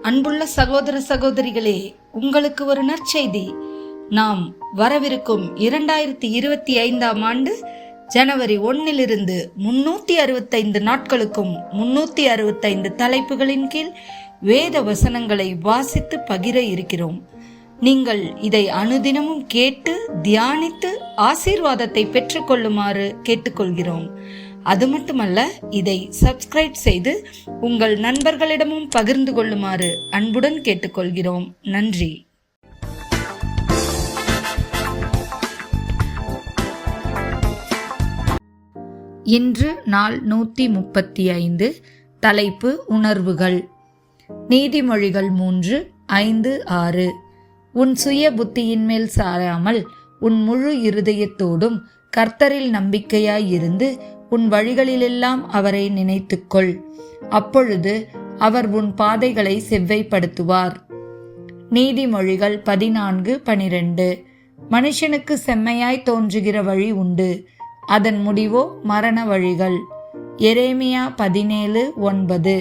அன்புள்ள சகோதர சகோதரிகளே, உங்களுக்கு ஒரு நற்செய்தி. நாம் வரவிருக்கும் 2025 ஆண்டு ஜனவரி 1 365 நாட்களுக்கும் 365 தலைப்புகளின் கீழ் வேத வசனங்களை வாசித்து பகிர இருக்கிறோம். நீங்கள் இதை அனுதினமும் கேட்டு தியானித்து ஆசீர்வாதத்தை பெற்றுக்கொள்ளுமாறு கேட்டுக்கொள்கிறோம். அது மட்டுமல்ல, இதை சப்ஸ்கிரைப் செய்து உங்கள் நண்பர்களிடமும் பகிர்ந்து கொள்ளுமாறு அன்புடன் கேட்டுக்கொள்கிறோம். நன்றி. இன்று நாள் 135. தலைப்பு உணர்வுகள். நீதிமொழிகள் 3:5-6. உன் சுய புத்தியின் மேல் சாராமல் உன் முழு இருதயத்தோடும் கர்த்தரில் நம்பிக்கையாயிருந்து உன் வழிகளிலெல்லாம் அவரை நினைத்துக்கொள். அப்பொழுது அவர் உன் பாதைகளை செவ்வைப்படுத்துவார். நீதிமொழிகள் 14:12. மனுஷனுக்கு செம்மையாய் தோன்றுகிற வழி உண்டு, அதன் முடிவோ மரண வழிகள். எரேமியா 17:9.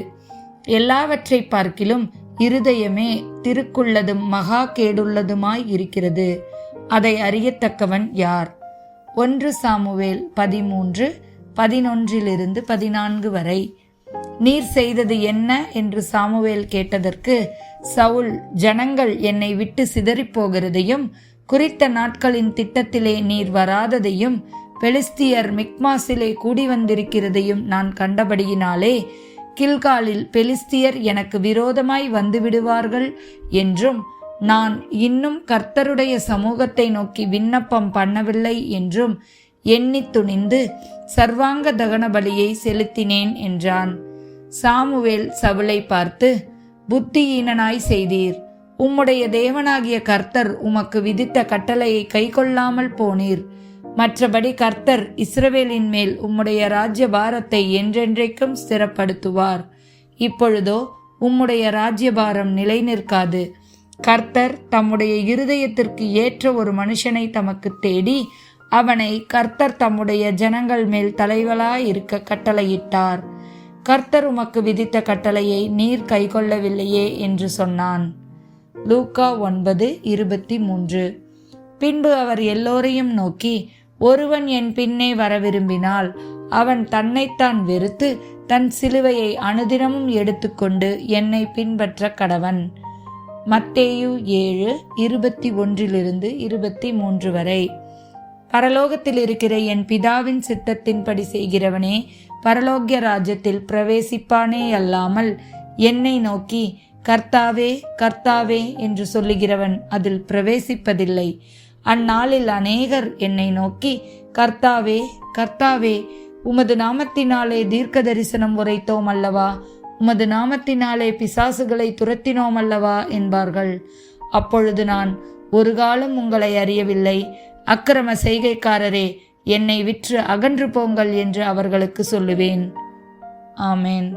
எல்லாவற்றை பார்க்கிலும் இருதயமே திருக்குள்ளதும் மகா கேடுள்ளதுமாய் இருக்கிறது, அதை அறியத்தக்கவன் யார்? 1 சாமுவேல் 13:11-14 வரை. நீர் செய்தது என்ன என்று சாமுவேல் கேட்டதற்கு, சவுல், ஜனங்கள் என்னை விட்டு சிதறிப்போகிறதையும் குறித்த நாட்களின் திட்டத்திலே நீர் வராததையும் பெலிஸ்தியர் மிக்மாசிலே கூடி வந்திருக்கிறதையும் நான் கண்டபடியினாலே கில்காலில் பெலிஸ்தியர் எனக்கு விரோதமாய் வந்து விடுவார்கள் என்றும் நான் இன்னும் கர்த்தருடைய சமூகத்தை நோக்கி விண்ணப்பம் பண்ணவில்லை என்றும் எண்ணி துணிந்து சர்வாங்க தகன பலியை செலுத்தினேன் என்றான். சாமுவேல் சவுலை பார்த்து, புத்தியீனனாய் செய்தீர். உம்முடைய தேவனாகிய கர்த்தர் உமக்கு விதித்த கட்டளையை கைக்கொள்ளாமல் போனீர். மற்றபடி கர்த்தர் இஸ்ரவேலின் மேல் உம்முடைய ராஜ்ய பாரத்தை என்றென்றைக்கும் ஸ்திரப்படுத்துவார். இப்பொழுதோ உம்முடைய ராஜ்யபாரம் நிலை நிற்காது. கர்த்தர் தம்முடைய இருதயத்திற்கு ஏற்ற ஒரு மனுஷனை தமக்கு தேடி அவனை கர்த்தர் தம்முடைய ஜனங்கள் மேல் தலைவலாயிருக்க கட்டளையிட்டார். கர்த்தர் உமக்கு விதித்த கட்டளையை நீர் கைக்கொள்ளவில்லையே என்று சொன்னான். லூக்கா 9:23. பின்பு அவர் எல்லோரையும் நோக்கி, ஒருவன் என் பின்னே வர விரும்பினால் அவன் தன்னைத்தான் வெறுத்து தன் சிலுவையை அனுதினமும் எடுத்துக்கொண்டு என்னை பின்பற்ற கடவன். மத்தேயு 7:21-23 வரை. பரலோகத்தில் இருக்கிற என் பிதாவின் சித்தத்தின்படி செய்கிறவனே பரலோக்கிய ராஜ்யத்தில் பிரவேசிப்பானே அல்லாமல் என்னை நோக்கி கர்த்தாவே கர்த்தாவே என்று சொல்லுகிறவன் அதில் பிரவேசிப்பதில்லை. அந்நாளில் அநேகர் என்னை நோக்கி, கர்த்தாவே கர்த்தாவே, உமது நாமத்தினாலே தீர்க்க தரிசனம் உரைத்தோம் அல்லவா, உமது நாமத்தினாலே பிசாசுகளை துரத்தினோம் அல்லவா என்பார்கள். அப்பொழுது நான், ஒரு காலம் உங்களை அறியவில்லை, அக்கிரம செய்கைக்காரரே, என்னை விற்று அகன்று போங்கள் என்று அவர்களுக்கு சொல்லுவேன். ஆமேன்.